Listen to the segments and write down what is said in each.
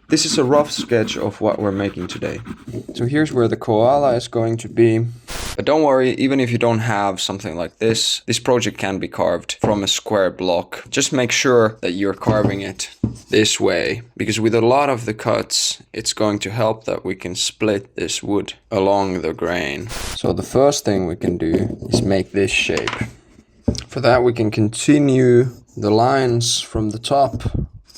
This is a rough sketch of what we're making today. So here's where the koala is going to be. But don't worry, even if you don't have something like this project can be carved from a square block. Just make sure that you're carving it this way, because with a lot of the cuts, it's going to help that we can split this wood along the grain. So the first thing we can do is make this shape. For that, we can continue the lines from the top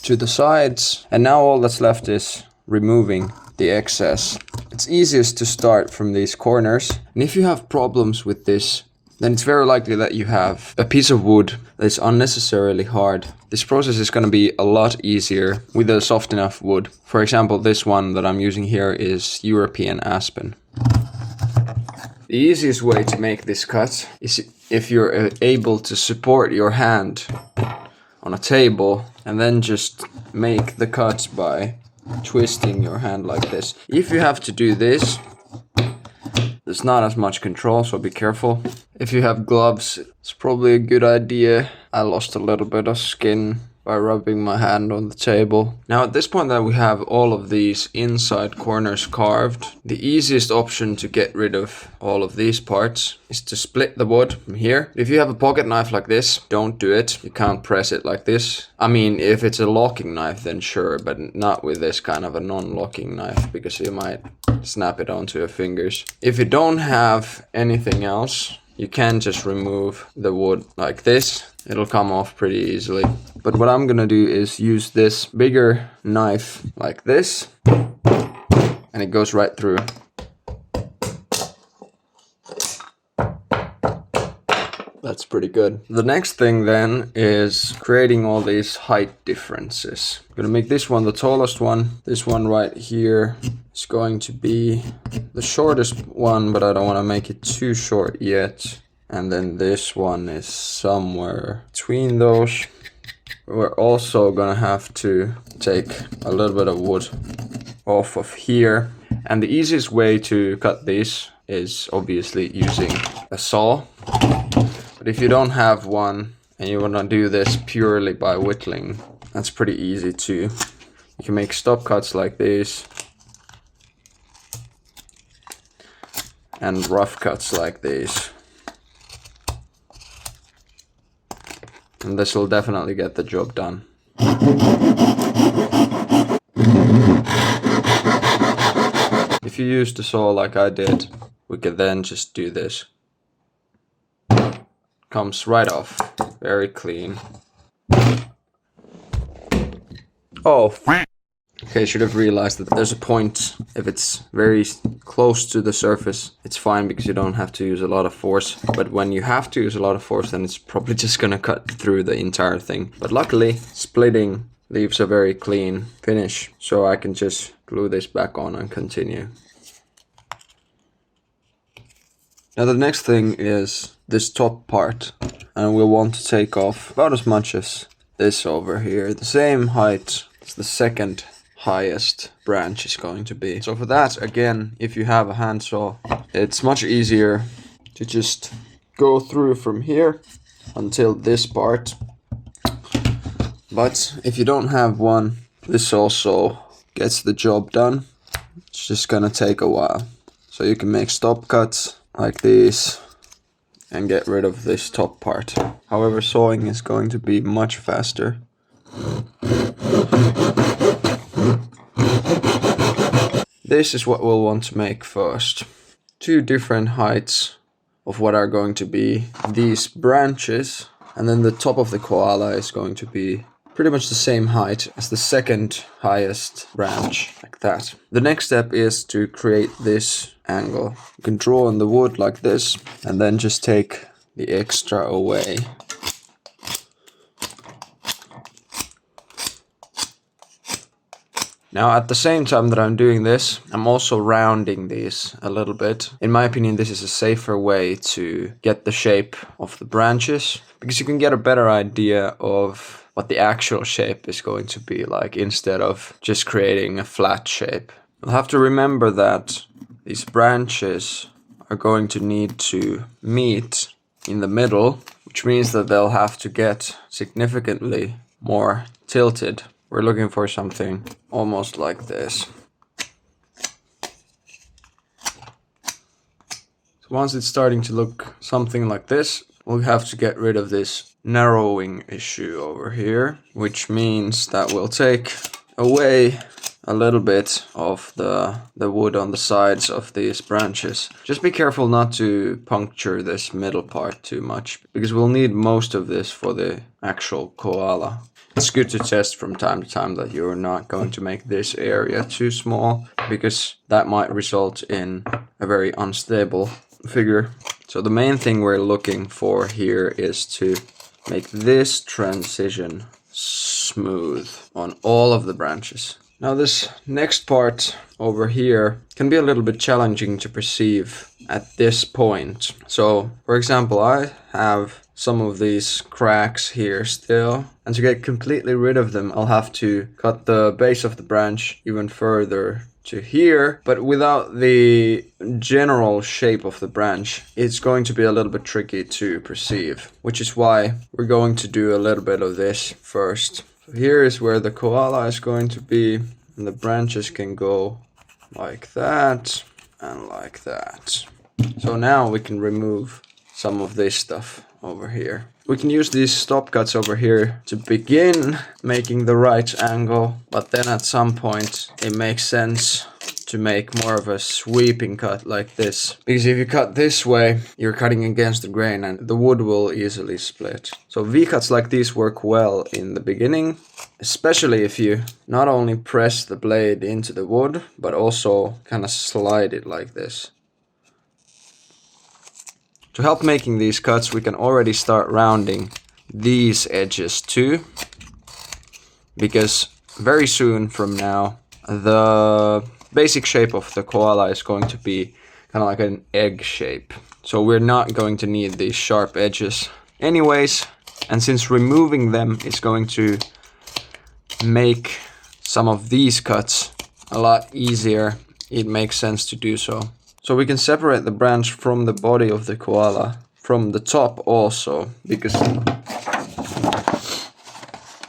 to the sides, and now all that's left is removing the excess. It's easiest to start from these corners, and if you have problems with this, then it's very likely that you have a piece of wood that's unnecessarily hard. This process is going to be a lot easier with a soft enough wood. For example, this one that I'm using here is European aspen. The easiest way to make this cut is if you're able to support your hand on a table and then just make the cut by twisting your hand like this. If you have to do this, there's not as much control, so be careful. If you have gloves, it's probably a good idea. I lost a little bit of skin by rubbing my hand on the table. Now at this point that we have all of these inside corners carved, the easiest option to get rid of all of these parts is to split the wood from here. If you have a pocket knife like this, don't do it. You can't press it like this. I mean, if it's a locking knife, then sure, but not with this kind of a non-locking knife, because you might snap it onto your fingers. If you don't have anything else, you can just remove the wood like this. It'll come off pretty easily. But what I'm gonna do is use this bigger knife like this, and it goes right through. That's pretty good. The next thing then is creating all these height differences. I'm gonna make this one the tallest one. This one right here is going to be the shortest one, but I don't want to make it too short yet. And then this one is somewhere between those. We're also gonna have to take a little bit of wood off of here. And the easiest way to cut these is obviously using a saw. But if you don't have one and you want to do this purely by whittling, that's pretty easy too. You can make stop cuts like these and rough cuts like these. And this will definitely get the job done. If you use the saw like I did, we could then just do this. Comes right off, very clean. Oh, okay, should have realized that there's a point. If it's very close to the surface, it's fine because you don't have to use a lot of force. But when you have to use a lot of force, then it's probably just gonna cut through the entire thing. But luckily, splitting leaves a very clean finish, so I can just glue this back on and continue. Now the next thing is this top part, and we'll want to take off about as much as this over here, the same height as the second highest branch is going to be. So for that, again, if you have a handsaw, it's much easier to just go through from here until this part. But if you don't have one, this also gets the job done. It's just gonna take a while. So you can make stop cuts like these and get rid of this top part. However, sawing is going to be much faster. This is what we'll want to make first. Two different heights of what are going to be these branches, and then the top of the koala is going to be pretty much the same height as the second highest branch, like that. The next step is to create this angle. You can draw on the wood like this, and then just take the extra away. Now at the same time that I'm doing this, I'm also rounding these a little bit. In my opinion, this is a safer way to get the shape of the branches, because you can get a better idea of what the actual shape is going to be like, instead of just creating a flat shape. You'll have to remember that these branches are going to need to meet in the middle, which means that they'll have to get significantly more tilted we're looking for something almost like this. So once it's starting to look something like this, we'll have to get rid of this narrowing issue over here, which means that we'll take away a little bit of the wood on the sides of these branches. Just be careful not to puncture this middle part too much, because we'll need most of this for the actual koala. It's good to test from time to time that you're not going to make this area too small, because that might result in a very unstable figure. So the main thing we're looking for here is to make this transition smooth on all of the branches. Now this next part over here can be a little bit challenging to perceive at this point. So for example, I have some of these cracks here still, and to get completely rid of them I'll have to cut the base of the branch even further to here, but without the general shape of the branch it's going to be a little bit tricky to perceive, which is why we're going to do a little bit of this first. So here is where the koala is going to be, and the branches can go like that and like that. So now we can remove some of this stuff over here. We can use these stop cuts over here to begin making the right angle, but then at some point it makes sense to make more of a sweeping cut like this. Because if you cut this way, you're cutting against the grain and the wood will easily split. So V-cuts like these work well in the beginning, especially if you not only press the blade into the wood, but also kind of slide it like this. To help making these cuts, we can already start rounding these edges too, because very soon from now the basic shape of the koala is going to be kind of like an egg shape. So we're not going to need these sharp edges anyways, and since removing them is going to make some of these cuts a lot easier, it makes sense to do so. So we can separate the branch from the body of the koala from the top also, because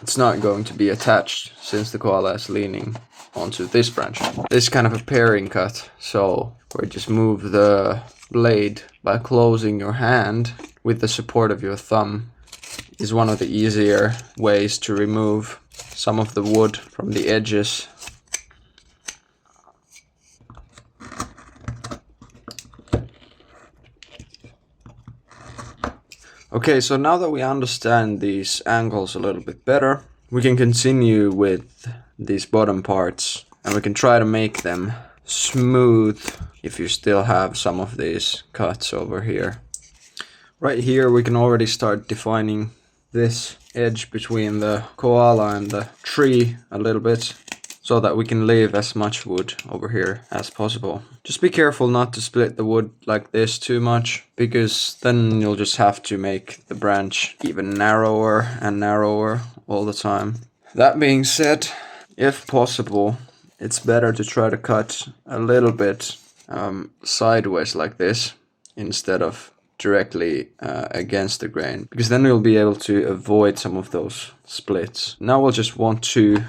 it's not going to be attached since the koala is leaning onto this branch. This is kind of a pairing cut, so where you just move the blade by closing your hand with the support of your thumb is one of the easier ways to remove some of the wood from the edges. Okay, so now that we understand these angles a little bit better, we can continue with these bottom parts and we can try to make them smooth if you still have some of these cuts over here. Right here we can already start defining this edge between the koala and the tree a little bit, so that we can leave as much wood over here as possible. Just be careful not to split the wood like this too much, because then you'll just have to make the branch even narrower and narrower all the time. That being said, if possible, it's better to try to cut a little bit sideways like this instead of directly against the grain, because then you'll be able to avoid some of those splits. Now we'll just want to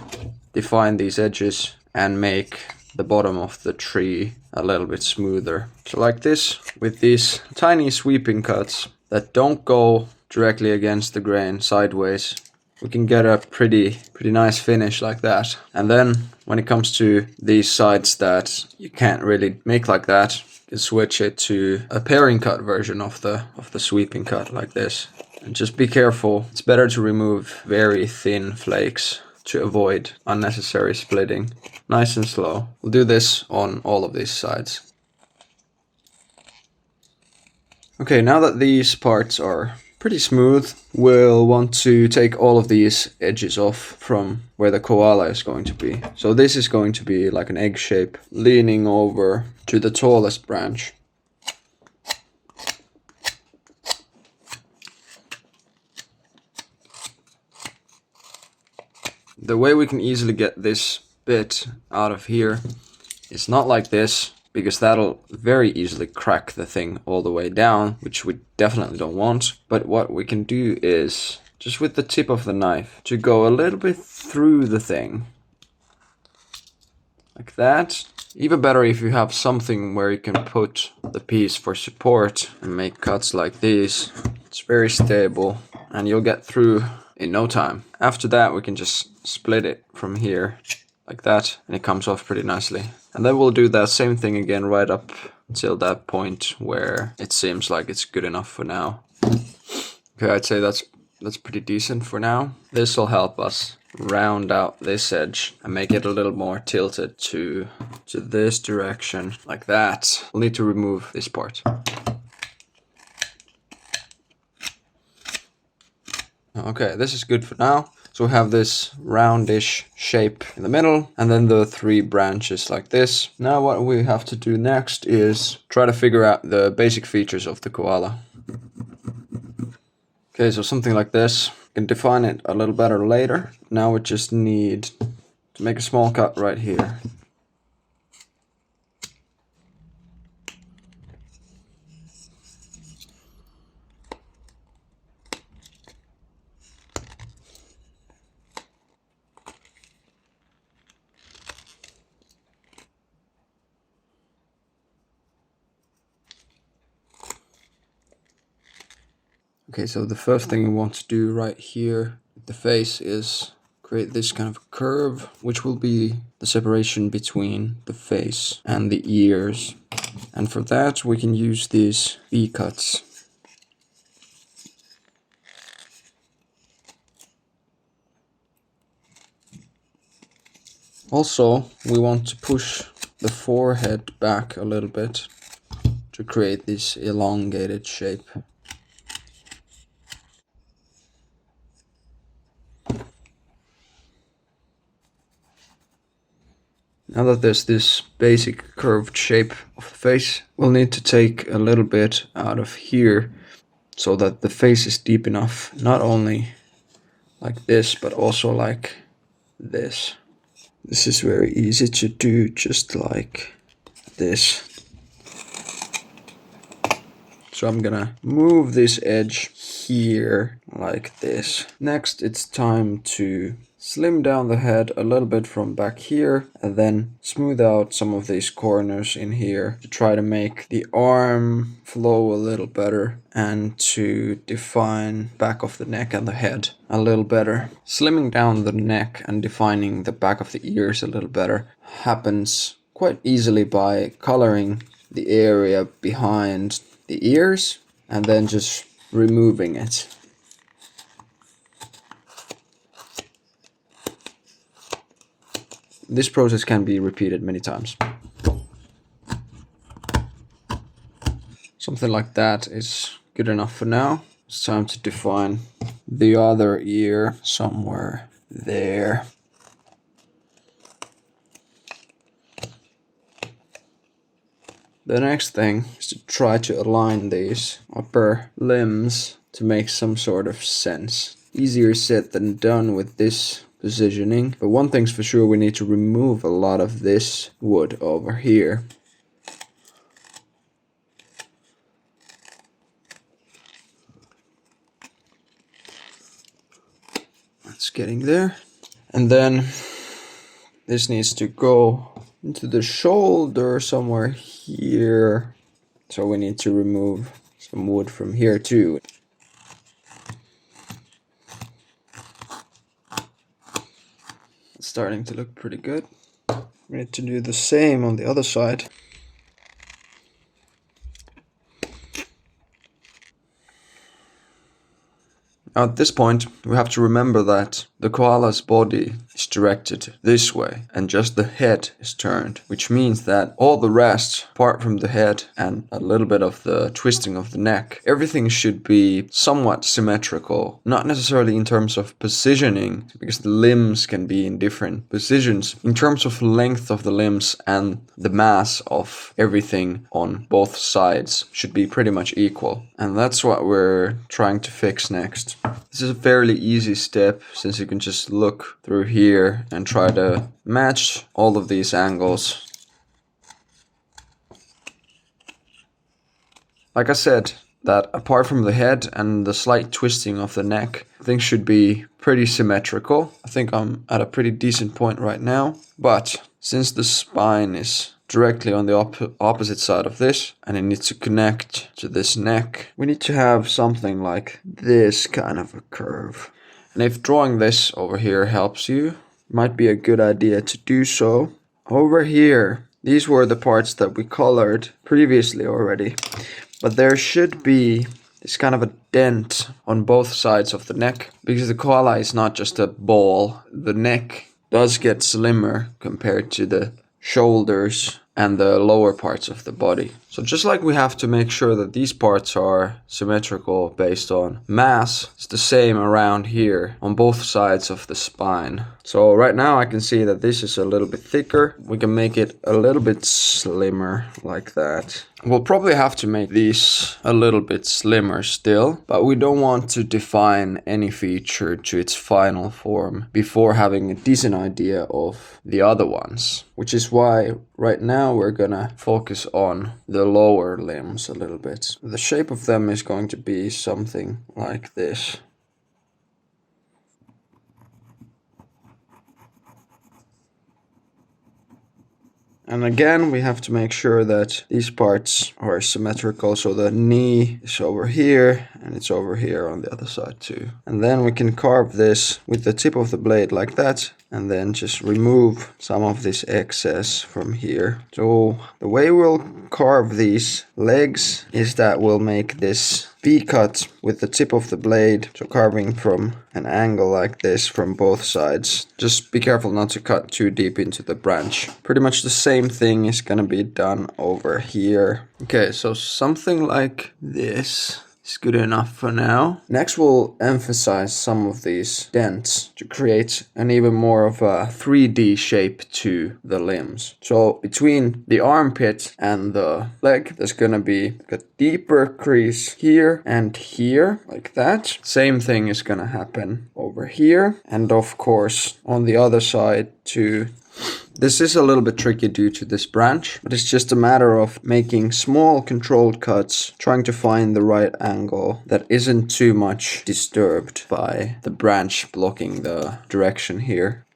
define these edges and make the bottom of the tree a little bit smoother. So like this, with these tiny sweeping cuts that don't go directly against the grain sideways, we can get a pretty nice finish like that. And then when it comes to these sides that you can't really make like that, you can switch it to a pairing cut version of the sweeping cut like this. And just be careful, it's better to remove very thin flakes to avoid unnecessary splitting. Nice and slow. We'll do this on all of these sides. Okay, now that these parts are pretty smooth, we'll want to take all of these edges off from where the koala is going to be. So this is going to be like an egg shape leaning over to the tallest branch. The way we can easily get this bit out of here is not like this, because that'll very easily crack the thing all the way down, which we definitely don't want. But what we can do is just with the tip of the knife, to go a little bit through the thing. Like that. Even better if you have something where you can put the piece for support and make cuts like these. It's very stable and you'll get through in no time. After that we can just split it from here like that and it comes off pretty nicely. And then we'll do that same thing again right up until that point where it seems like it's good enough for now. Okay, I'd say that's pretty decent for now. This will help us round out this edge and make it a little more tilted to this direction like that. We'll need to remove this part. Okay, this is good for now. So we have this roundish shape in the middle and then the 3 branches like this. Now what we have to do next is try to figure out the basic features of the koala. Okay, so something like this. You can define it a little better later. Now we just need to make a small cut right here. Okay, so the first thing we want to do right here with the face is create this kind of curve, which will be the separation between the face and the ears. And for that we can use these V-cuts. Also, we want to push the forehead back a little bit to create this elongated shape. Now that there's this basic curved shape of the face, we'll need to take a little bit out of here so that the face is deep enough, not only like this, but also like this. This is very easy to do, just like this. So I'm gonna move this edge here like this. Next, it's time to slim down the head a little bit from back here and then smooth out some of these corners in here to try to make the arm flow a little better and to define back of the neck and the head a little better. Slimming down the neck and defining the back of the ears a little better happens quite easily by coloring the area behind the ears and then just removing it. This process can be repeated many times. Something like that is good enough for now. It's time to define the other ear somewhere there. The next thing is to try to align these upper limbs to make some sort of sense. Easier said than done with this positioning, but one thing's for sure, we need to remove a lot of this wood over here. That's getting there. And then this needs to go into the shoulder somewhere here. So we need to remove some wood from here too. It's starting to look pretty good. We need to do the same on the other side. At this point, we have to remember that the koala's body is directed this way and just the head is turned, which means that all the rest, apart from the head and a little bit of the twisting of the neck, everything should be somewhat symmetrical, not necessarily in terms of positioning, because the limbs can be in different positions, in terms of length of the limbs and the mass of everything on both sides should be pretty much equal. And that's what we're trying to fix next. This is a fairly easy step, since you can just look through here and try to match all of these angles. Like I said, that apart from the head and the slight twisting of the neck, things should be pretty symmetrical. I think I'm at a pretty decent point right now. But since the spine is directly on the opposite side of this, and it needs to connect to this neck, we need to have something like this kind of a curve. And if drawing this over here helps you, might be a good idea to do so. Over here, these were the parts that we colored previously already, but there should be this kind of a dent on both sides of the neck, because the koala is not just a ball. The neck does get slimmer compared to the shoulders and the lower parts of the body. So just like we have to make sure that these parts are symmetrical based on mass, it's the same around here on both sides of the spine. So right now I can see that this is a little bit thicker. We can make it a little bit slimmer like that. We'll probably have to make these a little bit slimmer still, but we don't want to define any feature to its final form before having a decent idea of the other ones. Which is why right now we're gonna focus on the lower limbs a little bit. The shape of them is going to be something like this. And again, we have to make sure that these parts are symmetrical. So the knee is over here and it's over here on the other side too. And then we can carve this with the tip of the blade like that. And then just remove some of this excess from here. So the way we'll carve these legs is that we'll make this V-cut with the tip of the blade. So carving from an angle like this from both sides. Just be careful not to cut too deep into the branch. Pretty much the same thing is gonna be done over here. Okay, so something like this is good enough for now. Next we'll emphasize some of these dents to create an even more of a 3D shape to the limbs. So between the armpit and the leg, there's gonna be a deeper crease here and here, like that. Same thing is gonna happen over here. And of course, on the other side too. This is a little bit tricky due to this branch, but it's just a matter of making small controlled cuts, trying to find the right angle that isn't too much disturbed by the branch blocking the direction here.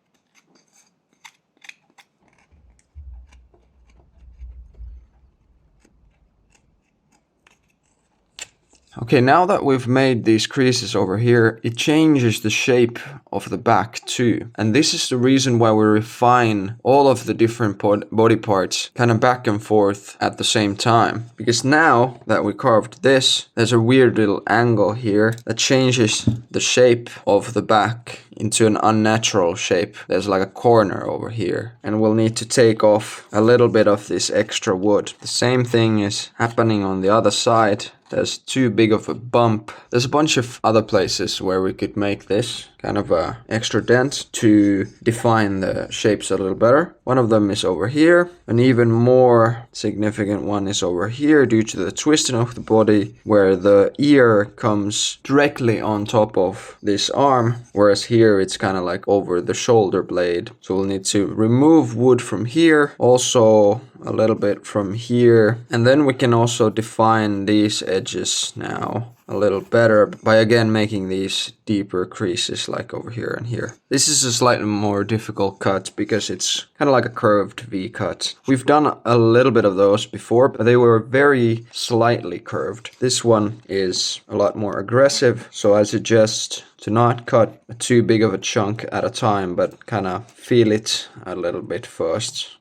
Okay, now that we've made these creases over here, it changes the shape of the back too. And this is the reason why we refine all of the different body parts kind of back and forth at the same time. Because now that we carved this, there's a weird little angle here that changes the shape of the back into an unnatural shape. There's like a corner over here, and we'll need to take off a little bit of this extra wood. The same thing is happening on the other side. There's too big of a bump. There's a bunch of other places where we could make this kind of a extra dent to define the shapes a little better. One of them is over here. An even more significant one is over here due to the twisting of the body, where the ear comes directly on top of this arm, whereas here it's kind of like over the shoulder blade. So we'll need to remove wood from here, also a little bit from here, and then we can also define these edges now a little better by again making these deeper creases like over here and here. This is a slightly more difficult cut because it's kind of like a curved V cut. We've done a little bit of those before, but they were very slightly curved. This one is a lot more aggressive, so I suggest to not cut too big of a chunk at a time, but kind of feel it a little bit first.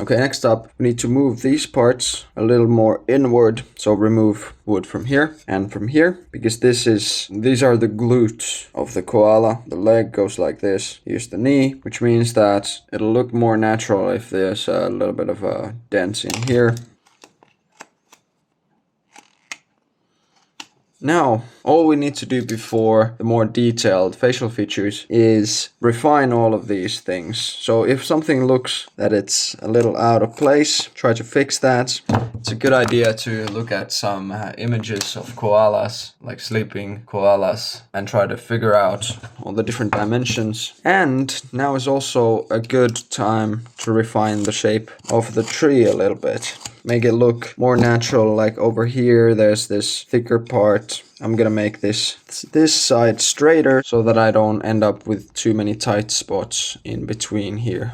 Okay, next up, we need to move these parts a little more inward. So remove wood from here and from here, because these are the glutes of the koala. The leg goes like this. Here's the knee, which means that it'll look more natural if there's a little bit of a dent in here. Now, all we need to do before the more detailed facial features is refine all of these things. So if something looks that it's a little out of place, try to fix that. It's a good idea to look at some images of koalas, like sleeping koalas, and try to figure out all the different dimensions. And now is also a good time to refine the shape of the tree a little bit. Make it look more natural, like over here there's this thicker part. I'm gonna make this side straighter so that I don't end up with too many tight spots in between here.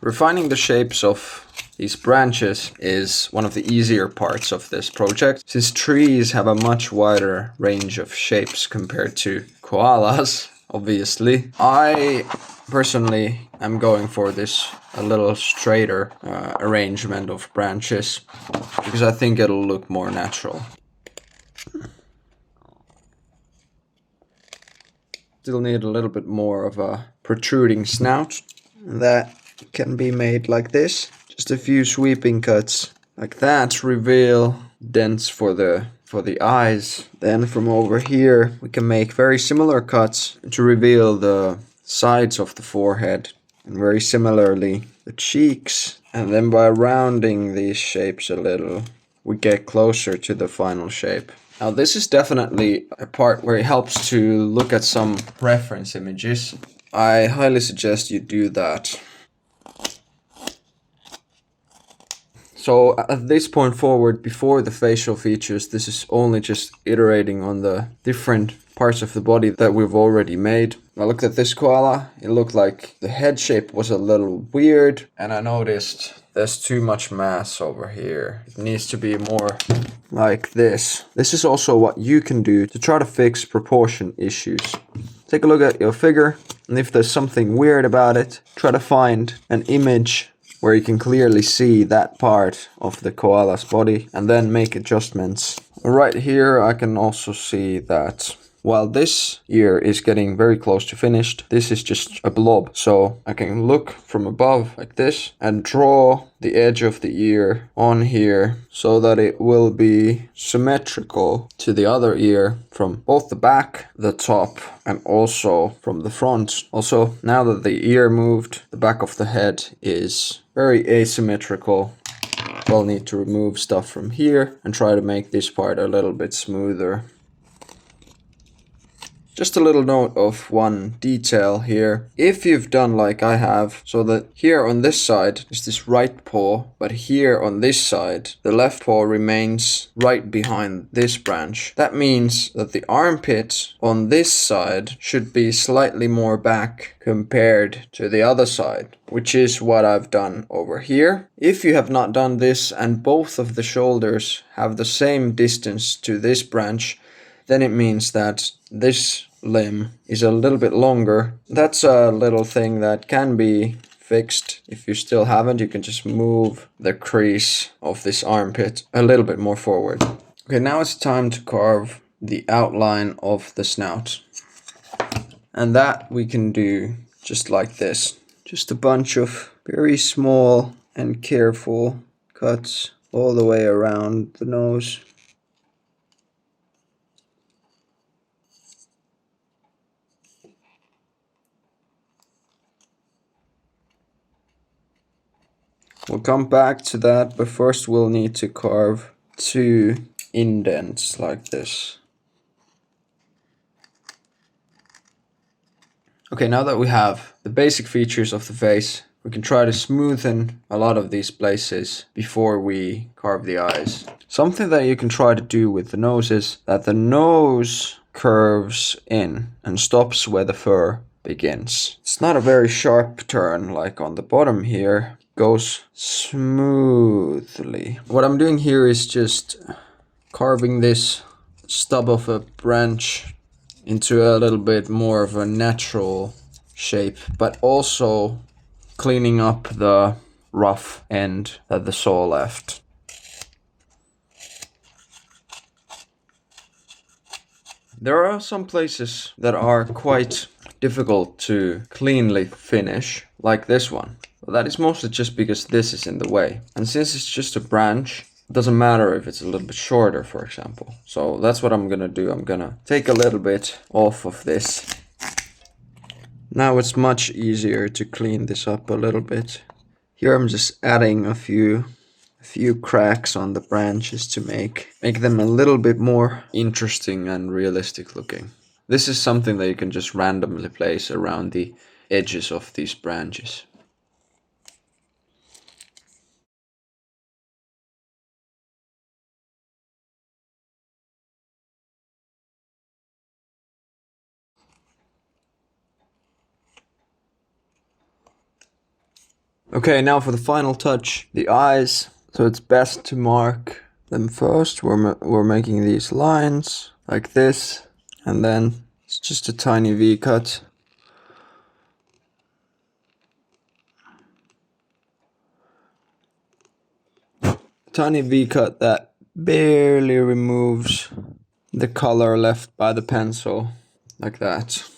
Refining the shapes of these branches is one of the easier parts of this project, since trees have a much wider range of shapes compared to koalas, obviously. I personally am going for this a little straighter arrangement of branches, because I think it'll look more natural. Still need a little bit more of a protruding snout. That can be made like this. Just a few sweeping cuts like that reveal dents for the eyes. Then from over here we can make very similar cuts to reveal the sides of the forehead, and very similarly the cheeks. And then by rounding these shapes a little, we get closer to the final shape. Now this is definitely a part where it helps to look at some reference images. I highly suggest you do that. So at this point forward, before the facial features, this is only just iterating on the different parts of the body that we've already made. I looked at this koala, it looked like the head shape was a little weird, and I noticed there's too much mass over here. It needs to be more like this. This is also what you can do to try to fix proportion issues. Take a look at your figure, and if there's something weird about it, try to find an image where you can clearly see that part of the koala's body, and then make adjustments. Right here I can also see that while this ear is getting very close to finished, this is just a blob. So I can look from above like this and draw the edge of the ear on here so that it will be symmetrical to the other ear from both the back, the top, and also from the front. Also, now that the ear moved, the back of the head is very asymmetrical. We'll need to remove stuff from here and try to make this part a little bit smoother. Just a little note of one detail here. If you've done like I have, so that here on this side is this right paw, but here on this side, the left paw remains right behind this branch. That means that the armpit on this side should be slightly more back compared to the other side, which is what I've done over here. If you have not done this and both of the shoulders have the same distance to this branch, then it means that this limb is a little bit longer. That's a little thing that can be fixed. If you still haven't, you can just move the crease of this armpit a little bit more forward. Okay, now it's time to carve the outline of the snout. And that we can do just like this. Just a bunch of very small and careful cuts all the way around the nose. We'll come back to that, but first we'll need to carve 2 indents like this. Okay, now that we have the basic features of the face, we can try to smoothen a lot of these places before we carve the eyes. Something that you can try to do with the nose is that the nose curves in and stops where the fur begins. It's not a very sharp turn like on the bottom here. Goes smoothly. What I'm doing here is just carving this stub of a branch into a little bit more of a natural shape, but also cleaning up the rough end that the saw left. There are some places that are quite difficult to cleanly finish, like this one. Well, that is mostly just because this is in the way. And since it's just a branch, it doesn't matter if it's a little bit shorter, for example. So that's what I'm gonna do. I'm gonna take a little bit off of this. Now it's much easier to clean this up a little bit. Here I'm just adding a few cracks on the branches to make them a little bit more interesting and realistic looking. This is something that you can just randomly place around the edges of these branches. Okay, now for the final touch, the eyes. So it's best to mark them first. We're making these lines like this, and then it's just a tiny V cut. Tiny V cut that barely removes the color left by the pencil, like that.